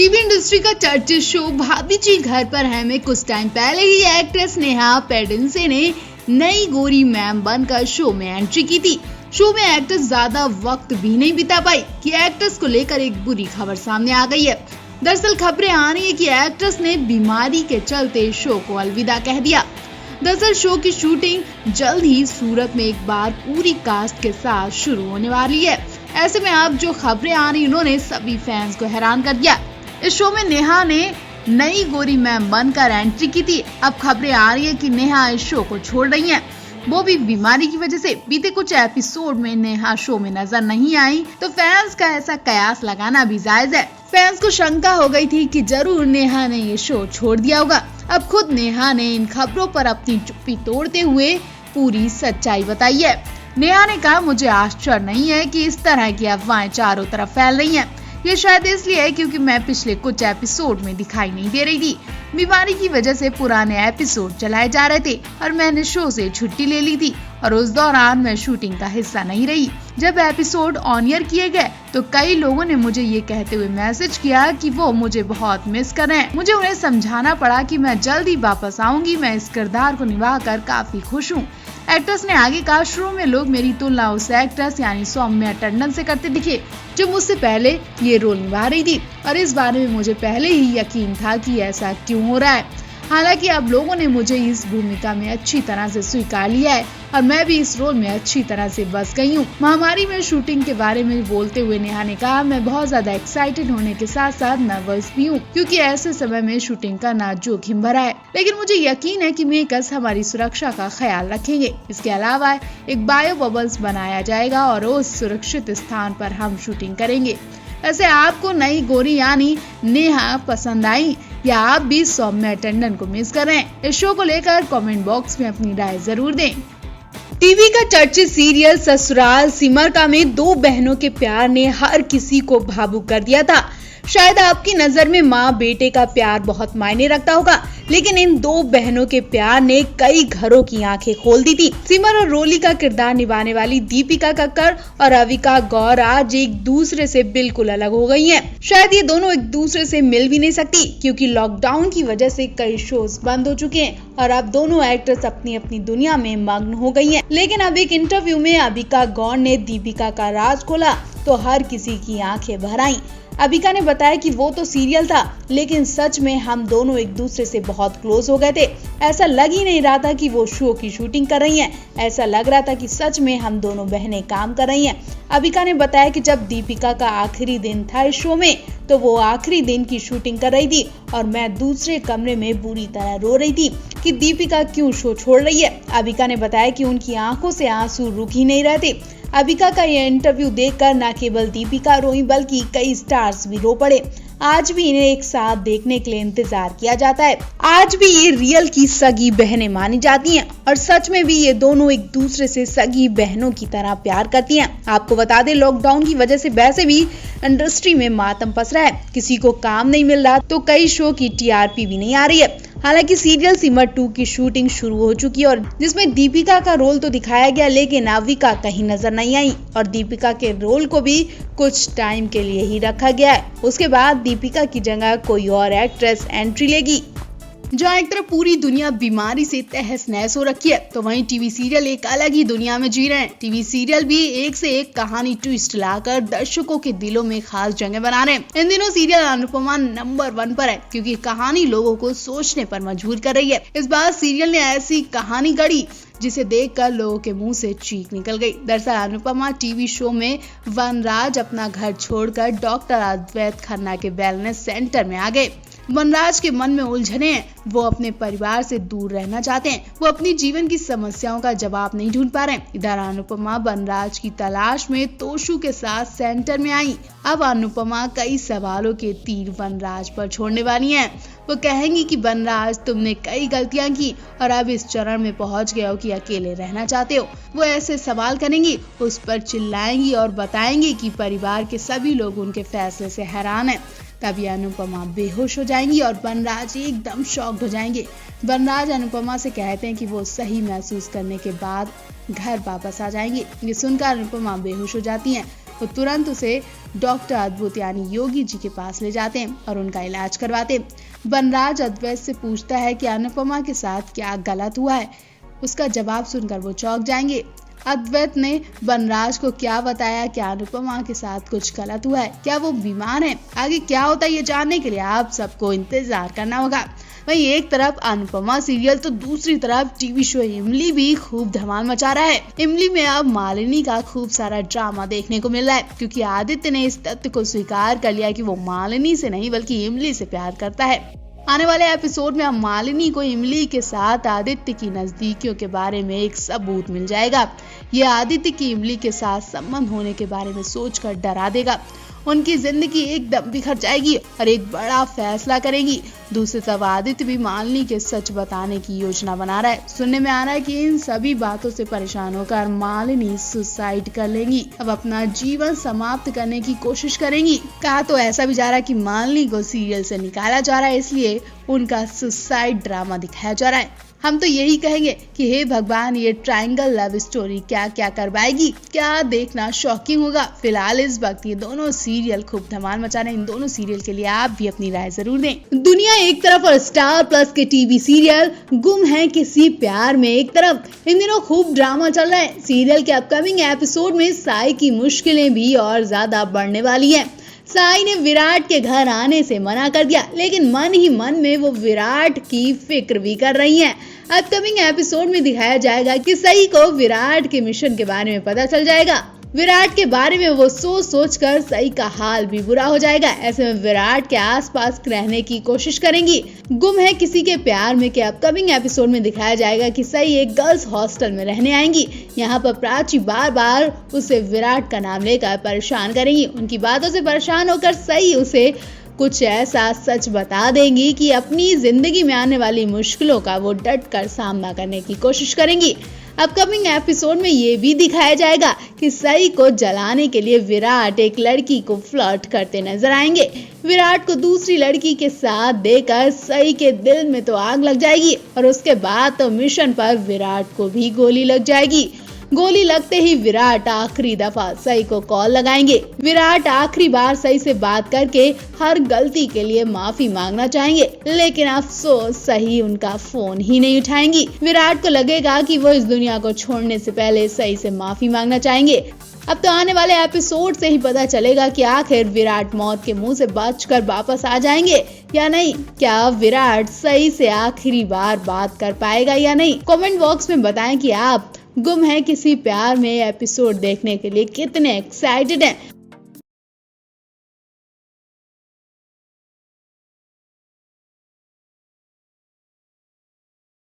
TV industry का चर्चित show भाभी जी घर पर है में कुछ टाइम पहले ही एक्ट्रेस नेहा पेंडेंसे ने नई गोरी मैम बनकर शो में एंट्री की थी। शो में एक्ट्रेस ज्यादा वक्त भी नहीं बिता पाई कि एक्ट्रेस को लेकर एक बुरी खबर सामने आ गई है। दरअसल खबरें आ रही है कि एक्ट्रेस ने बीमारी के चलते शो को अलविदा कह दिया। दरअसल शो की शूटिंग जल्द ही सूरत में एक बार पूरी कास्ट के साथ शुरू होने वाली है। ऐसे में अब जो खबरें आ रही उन्होंने सभी फैंस को हैरान कर दिया। इस शो में नेहा ने नई गोरी मैम बनकर एंट्री की थी। अब खबरें आ रही है कि नेहा इस शो को छोड़ रही हैं, वो भी बीमारी की वजह से। बीते कुछ एपिसोड में नेहा शो में नजर नहीं आई तो फैंस का ऐसा कयास लगाना भी जायज है। फैंस को शंका हो गई थी कि जरूर नेहा ने ये शो छोड़ दिया होगा। अब खुद नेहा ने इन खबरों पर अपनी चुप्पी तोड़ते हुए पूरी सच्चाई बताई है। नेहा ने कहा, मुझे आश्चर्य नहीं है कि इस तरह की अफवाहें चारों तरफ फैल रही हैं। ये शायद इसलिए है क्योंकि मैं पिछले कुछ एपिसोड में दिखाई नहीं दे रही थी। बीमारी की वजह से पुराने एपिसोड चलाए जा रहे थे और मैंने शो से छुट्टी ले ली थी और उस दौरान मैं शूटिंग का हिस्सा नहीं रही। जब एपिसोड ऑन एयर किए गए तो कई लोगों ने मुझे ये कहते हुए मैसेज किया कि वो मुझे बहुत मिस कर रहे हैं। मुझे उन्हें समझाना पड़ा कि मैं जल्द ही वापस आऊंगी। मैं इस किरदार को निभाकर काफी खुश हूँ। एक्ट्रेस ने आगे कहा, शुरू में लोग मेरी तुलना उस एक्ट्रेस यानी सौम्या टंडन से करते दिखे जो मुझसे पहले ये रोल निभा रही थी और इस बारे में मुझे पहले ही यकीन था कि ऐसा क्यों हो रहा है। हालांकि अब लोगों ने मुझे इस भूमिका में अच्छी तरह से स्वीकार लिया है और मैं भी इस रोल में अच्छी तरह से बस गई हूँ। महामारी में शूटिंग के बारे में बोलते हुए नेहा ने कहा, मैं बहुत ज्यादा एक्साइटेड होने के साथ साथ नर्वस भी हूँ क्योंकि ऐसे समय में शूटिंग करना जोखिम भरा है, लेकिन मुझे यकीन है कि मेकर्स हमारी सुरक्षा का ख्याल रखेंगे। इसके अलावा एक बायो बबल्स बनाया जाएगा और उस सुरक्षित स्थान पर हम शूटिंग करेंगे। वैसे आपको नई गोरी यानी नेहा पसंद आई या आप भी सौम्या टंडन को मिस कर रहे हैं? इस शो को लेकर कमेंट बॉक्स में अपनी राय जरूर दें। टीवी का चर्चित सीरियल ससुराल सिमरका में दो बहनों के प्यार ने हर किसी को भावुक कर दिया था। शायद आपकी नजर में माँ बेटे का प्यार बहुत मायने रखता होगा, लेकिन इन दो बहनों के प्यार ने कई घरों की आंखें खोल दी थी। सिमर और रोली का किरदार निभाने वाली दीपिका कक्कर और अविका गौर आज एक दूसरे से बिल्कुल अलग हो गई हैं। शायद ये दोनों एक दूसरे से मिल भी नहीं सकती क्योंकि लॉकडाउन की वजह से कई शोज बंद हो चुके हैं और अब दोनों एक्ट्रेस अपनी अपनी दुनिया में मग्न हो गई हैं। लेकिन अब एक इंटरव्यू में अविका गौर ने दीपिका का राज खोला तो हर किसी की आंखें भर आईं। अविका ने बताया कि वो तो सीरियल था, लेकिन सच में हम दोनों एक दूसरे से बहुत क्लोज हो गए थे। ऐसा लग ही नहीं रहा था कि वो शो की शूटिंग कर रही हैं। ऐसा लग रहा था कि सच में हम दोनों बहनें काम कर रही हैं। अविका ने बताया कि जब दीपिका का आखिरी दिन था इस शो में तो वो आखिरी दिन की शूटिंग कर रही थी और मैं दूसरे कमरे में बुरी तरह रो रही थी कि दीपिका क्यों शो छोड़ रही है। अविका ने बताया कि उनकी आंखों से आंसू रुक ही नहीं रहे थे। अविका का यह इंटरव्यू देखकर न केवल दीपिका रोई बल्कि कई स्टार्स भी रो पड़े। आज भी इन्हें एक साथ देखने के लिए इंतजार किया जाता है। आज भी ये रियल की सगी बहनें मानी जाती हैं और सच में भी ये दोनों एक दूसरे से सगी बहनों की तरह प्यार करती हैं। आपको बता दें, लॉकडाउन की वजह से वैसे भी इंडस्ट्री में मातम पस रहा है। किसी को काम नहीं मिल रहा तो कई शो की टीआरपी भी नहीं आ रही है। हालांकि सीरियल सिमर 2 की शूटिंग शुरू हो चुकी है और जिसमें दीपिका का रोल तो दिखाया गया, लेकिन अविका कहीं नजर नहीं आई और दीपिका के रोल को भी कुछ टाइम के लिए ही रखा गया है। उसके बाद दीपिका की जगह कोई और एक्ट्रेस एंट्री लेगी। जहाँ एक तरफ पूरी दुनिया बीमारी से तहस नहस हो रखी है तो वहीं टीवी सीरियल एक अलग ही दुनिया में जी रहे हैं। टीवी सीरियल भी एक से एक कहानी ट्विस्ट लाकर दर्शकों के दिलों में खास जगह बना रहे हैं। इन दिनों सीरियल अनुपमा नंबर 1 पर है क्योंकि कहानी लोगों को सोचने पर मजबूर कर रही है। इस बार सीरियल ने ऐसी कहानी गढ़ी जिसे देखकर लोगों के मुंह से चीख निकल गई। दरअसल अनुपमा टीवी शो में वनराज अपना घर छोड़कर डॉक्टर अद्वैत खन्ना के वेलनेस सेंटर में आ गए। वनराज के मन में उलझने हैं, वो अपने परिवार से दूर रहना चाहते हैं, वो अपनी जीवन की समस्याओं का जवाब नहीं ढूंढ पा रहे हैं। इधर अनुपमा वनराज की तलाश में तोशु के साथ सेंटर में आई। अब अनुपमा कई सवालों के तीर वनराज पर छोड़ने वाली हैं। वो कहेंगी कि वनराज, तुमने कई गलतियां की और अब इस चरण में पहुंच गए हो कि अकेले रहना चाहते हो। वो ऐसे सवाल करेंगी, उस पर चिल्लाएंगी और बताएंगी कि परिवार के सभी लोग उनके फैसले से हैरान हैं। तभी अनुपमा बेहोश हो जाएंगी और वनराज एकदम शॉक्ड हो जाएंगे। वनराज अनुपमा से कहते हैं कि वो सही महसूस करने के बाद घर वापस आ जाएंगे। ये सुनकर अनुपमा बेहोश हो जाती हैं। वो तुरंत उसे डॉक्टर अद्भुत यानी योगी जी के पास ले जाते हैं और उनका इलाज करवाते हैं। बनराज अद्वैत से पूछता है कि अनुपमा के साथ क्या गलत हुआ है। उसका जवाब सुनकर वो चौंक जाएंगे। अद्वैत ने बनराज को क्या बताया, क्या अनुपमा के साथ कुछ गलत हुआ है, क्या वो बीमार है, आगे क्या होता है ये जानने के लिए आप सबको इंतजार करना होगा। वहीं एक तरफ अनुपमा सीरियल तो दूसरी तरफ टीवी शो इमली भी खूब धमाल मचा रहा है। इमली में अब मालिनी का खूब सारा ड्रामा देखने को मिल रहा है, क्योंकि आदित्य ने इस तथ्य को स्वीकार कर लिया कि वो मालिनी से नहीं बल्कि इमली से प्यार करता है। आने वाले एपिसोड में अब मालिनी को इमली के साथ आदित्य की नजदीकियों के बारे में एक सबूत मिल जाएगा। ये आदित्य की इमली के साथ संबंध होने के बारे में सोचकर डरा देगा। उनकी जिंदगी एकदम बिखर जाएगी और एक बड़ा फैसला करेंगी। दूसरी तरफ आदित्य भी मालिनी के सच बताने की योजना बना रहा है। सुनने में आ रहा है कि इन सभी बातों से परेशान होकर मालिनी सुसाइड कर लेंगी, अब अपना जीवन समाप्त करने की कोशिश करेंगी। कहा तो ऐसा भी जा रहा है कि मालिनी को सीरियल से निकाला जा रहा है, इसलिए उनका सुसाइड ड्रामा दिखाया जा रहा है। हम तो यही कहेंगे कि हे भगवान, ये ट्रायंगल लव स्टोरी क्या क्या करवाएगी, क्या देखना शॉकिंग होगा। फिलहाल इस वक्त ये दोनों सीरियल खूब धमाल मचा रहे हैं। इन दोनों सीरियल के लिए आप भी अपनी राय जरूर दें। दुनिया एक तरफ और स्टार प्लस के टीवी सीरियल गुम है किसी प्यार में एक तरफ। इन दिनों खूब ड्रामा चल रहा है। सीरियल के अपकमिंग एपिसोड में साई की मुश्किलें भी और ज्यादा बढ़ने वाली है। साई ने विराट के घर आने से मना कर दिया, लेकिन मन ही मन में वो विराट की फिक्र भी कर रही हैं। अपकमिंग एपिसोड में दिखाया जाएगा कि साई को विराट के मिशन के बारे में पता चल जाएगा। विराट के बारे में वो सोच कर साई का हाल भी बुरा हो जाएगा। ऐसे में विराट के आसपास रहने की कोशिश करेंगी। गुम है किसी के प्यार में के अपकमिंग एपिसोड में दिखाया जाएगा कि साई एक गर्ल्स हॉस्टल में रहने आएंगी। यहाँ पर प्राची बार बार उसे विराट का नाम लेकर परेशान करेंगी। उनकी बातों से परेशान होकर साई उसे कुछ ऐसा सच बता देंगी कि अपनी जिंदगी में आने वाली मुश्किलों का वो डट कर सामना करने की कोशिश करेंगी। अपकमिंग एपिसोड में ये भी दिखाया जाएगा कि साई को जलाने के लिए विराट एक लड़की को फ्लर्ट करते नजर आएंगे। विराट को दूसरी लड़की के साथ देखकर साई के दिल में तो आग लग जाएगी और उसके बाद तो मिशन पर विराट को भी गोली लग जाएगी। गोली लगते ही विराट आखिरी दफा साई को कॉल लगाएंगे। विराट आखिरी बार साई से बात करके हर गलती के लिए माफी मांगना चाहेंगे, लेकिन अफसोस साई उनका फोन ही नहीं उठाएंगी। विराट को लगेगा कि वो इस दुनिया को छोड़ने से पहले साई से माफी मांगना चाहेंगे। अब तो आने वाले एपिसोड से ही पता चलेगा कि आखिर विराट मौत के मुंह से बचकर वापस आ जाएंगे या नहीं। क्या विराट साई से आखिरी बार बात कर पाएगा या नहीं। कमेंट बॉक्स में बताएं कि आप गुम है किसी प्यार में एपिसोड देखने के लिए कितने एक्साइटेड हैं।